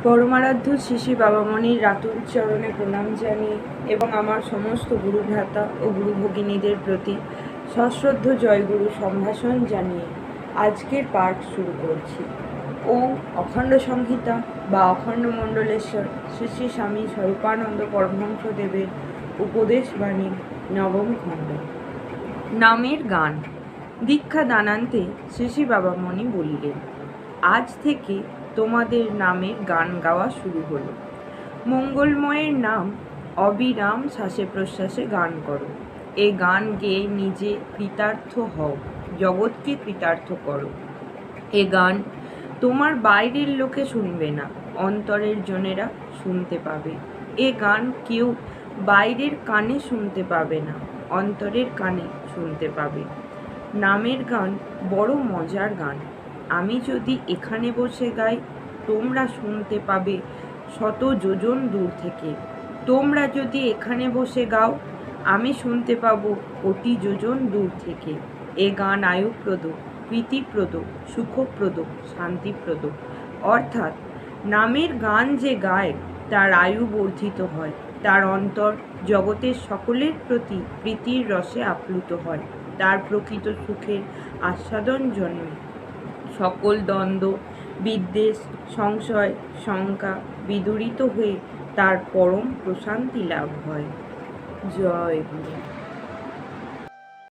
পরমারাধ্য শ্রী শ্রী বাবামণির রাতুল চরণে প্রণাম জানিয়ে এবং আমার সমস্ত গুরুভ্রাতা ও গুরু ভগিনীদের প্রতি সশ্রদ্ধ জয়গুরু সম্ভাষণ জানিয়ে আজকের পাঠ শুরু করছি। ওম অখণ্ড সংহিতা বা অখণ্ড মণ্ডলেশ্বর শ্রী শ্রী স্বামী স্বরূপানন্দ পরমহংসদেবের উপদেশ বাণী নবম খণ্ড। নামের গান। দীক্ষা দানান্তে শ্রী শ্রী বাবামণি বলিলেন, আজ থেকে তোমাদের নামের গান গাওয়া শুরু হলো। মঙ্গলময়ের নাম অবিরাম শ্বাসে প্রশ্বাসে গান করো। এ গান গেয়ে নিজে কৃতার্থ হও, জগৎকে কৃতার্থ করো। এ গান তোমার বাইরের লোকে শুনবে না, অন্তরের জনেরা শুনতে পাবে। এ গান কেউ বাইরের কানে শুনতে পাবে না, অন্তরের কানে শুনতে পাবে। নামের গান বড় মজার গান। আমি যদি এখানে বসে গাই, তোমরা শুনতে পাবে শত যোজন দূর থেকে। তোমরা যদি এখানে বসে গাও, আমি শুনতে পাবো কোটি যোজন দূর থেকে। এ গান আয়ুপ্রদ, প্রীতিপ্রদ, সুখপ্রদ, শান্তিপ্রদ। অর্থাৎ নামের গান যে গায় তার আয়ু বর্ধিত হয়, তার অন্তর জগতের সকলের প্রতি প্রীতির রসে আপ্লুত হয়, তার প্রকৃত সুখের আস্বাদন জন্মে, সকল দ্বন্দ্ব, বিদ্বেষ, সংশয়, শঙ্কা বিদূরিত হয়ে তার পরম প্রশান্তি লাভ হয়। জয় গুরু।